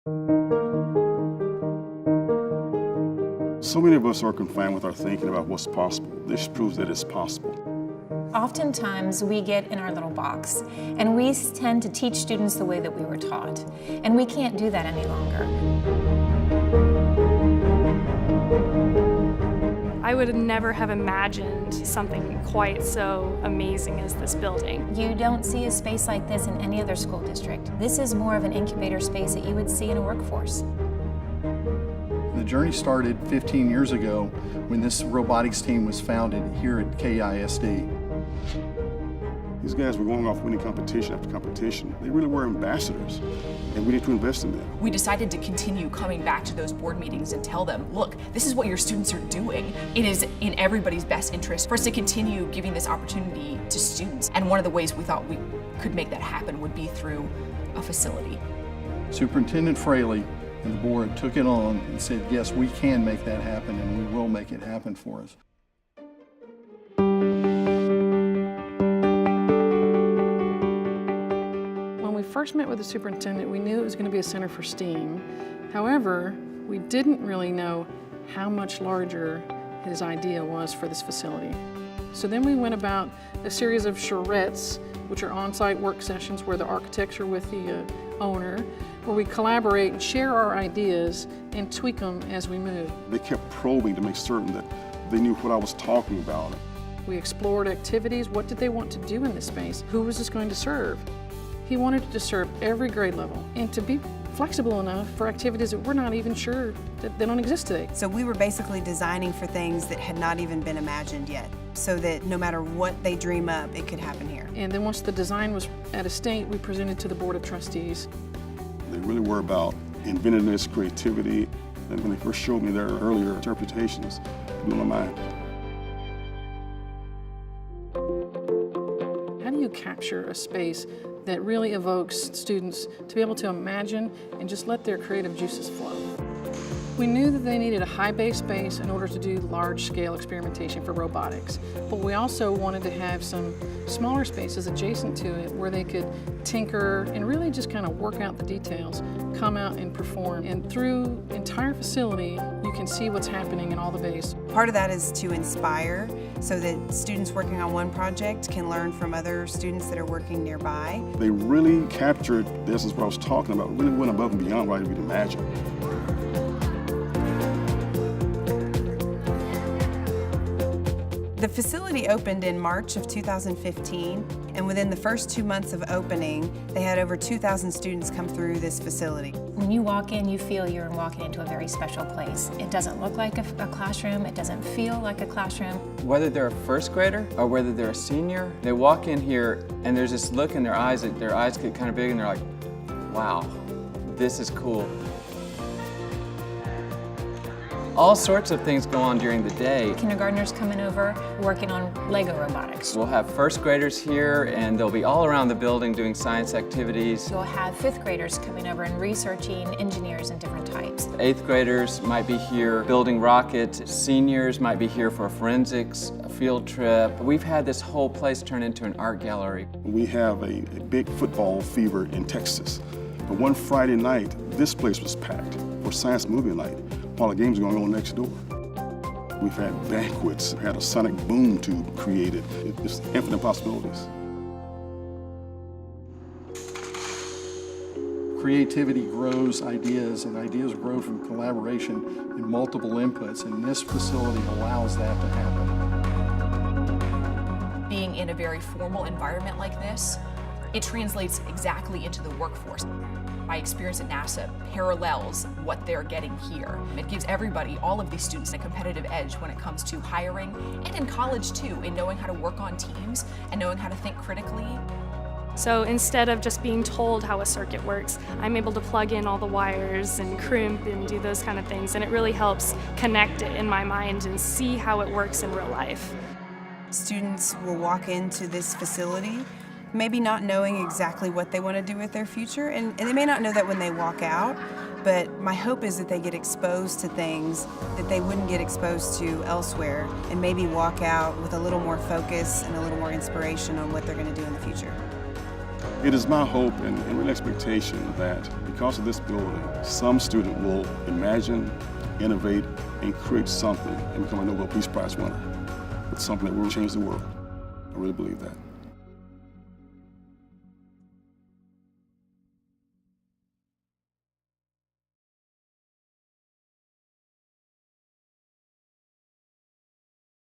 So many of us are confined with our thinking about what's possible. This proves that it's possible. Oftentimes we get in our little box and we tend to teach students the way that we were taught, and we can't do that any longer. I would never have imagined something quite so amazing as this building. You don't see a space like this in any other school district. This is more of an incubator space that you would see in a workforce. The journey started 15 years ago when this robotics team was founded here at KISD. These guys were going off winning competition after competition. They really were ambassadors, and we need to invest in them. We decided to continue coming back to those board meetings and tell them, look, this is what your students are doing. It is in everybody's best interest for us to continue giving this opportunity to students. And one of the ways we thought we could make that happen would be through a facility. Superintendent Fraley and the board took it on and said, yes, we can make that happen, and we will make it happen for us. When we first met with the superintendent, we knew it was going to be a center for STEAM. However, we didn't really know how much larger his idea was for this facility. So then we went about a series of charrettes, which are on-site work sessions where the architects are with the owner, where we collaborate and share our ideas and tweak them as we move. They kept probing to make certain that they knew what I was talking about. We explored activities. What did they want to do in this space? Who was this going to serve? He wanted to serve every grade level and to be flexible enough for activities that we're not even sure that they don't exist today. So we were basically designing for things that had not even been imagined yet, so that no matter what they dream up, it could happen here. And then once the design was at a state, we presented to the Board of Trustees. They really were about inventiveness, creativity, and when they first showed me their earlier interpretations, it blew my mind. How do you capture a space that really evokes students to be able to imagine and just let their creative juices flow? We knew that they needed a high bay space in order to do large-scale experimentation for robotics, but we also wanted to have some smaller spaces adjacent to it where they could tinker and really just kind of work out the details, come out and perform. And through the entire facility, you can see what's happening in all the bays. Part of that is to inspire so that students working on one project can learn from other students that are working nearby. They really captured this is what I was talking about, really went above and beyond what I could imagine. The facility opened in March of 2015, and within the first 2 months of opening, they had over 2,000 students come through this facility. When you walk in, you feel you're walking into a very special place. It doesn't look like a classroom. It doesn't feel like a classroom. Whether they're a first grader or whether they're a senior, they walk in here and there's this look in their eyes that their eyes get kind of big and they're like, wow, this is cool. All sorts of things go on during the day. Kindergartners coming over, working on Lego robotics. We'll have first graders here and they'll be all around the building doing science activities. You'll have fifth graders coming over and researching engineers and different types. Eighth graders might be here building rockets. Seniors might be here for forensics, a field trip. We've had this whole place turn into an art gallery. We have a big football fever in Texas. But one Friday night, this place was packed for science movie night while the games were going on next door. We've had banquets, had a sonic boom tube created. It's infinite possibilities. Creativity grows ideas, and ideas grow from collaboration and multiple inputs, and this facility allows that to happen. Being in a very formal environment like this, it translates exactly into the workforce. My experience at NASA parallels what they're getting here. It gives everybody, all of these students, a competitive edge when it comes to hiring, and in college too, in knowing how to work on teams and knowing how to think critically. So instead of just being told how a circuit works, I'm able to plug in all the wires and crimp and do those kind of things, and it really helps connect it in my mind and see how it works in real life. Students will walk into this facility maybe not knowing exactly what they want to do with their future, and they may not know that when they walk out, but my hope is that they get exposed to things that they wouldn't get exposed to elsewhere, and maybe walk out with a little more focus and a little more inspiration on what they're going to do in the future. It is my hope and real expectation that because of this building, some student will imagine, innovate, and create something and become a Nobel Peace Prize winner. It's something that will change the world. I really believe that.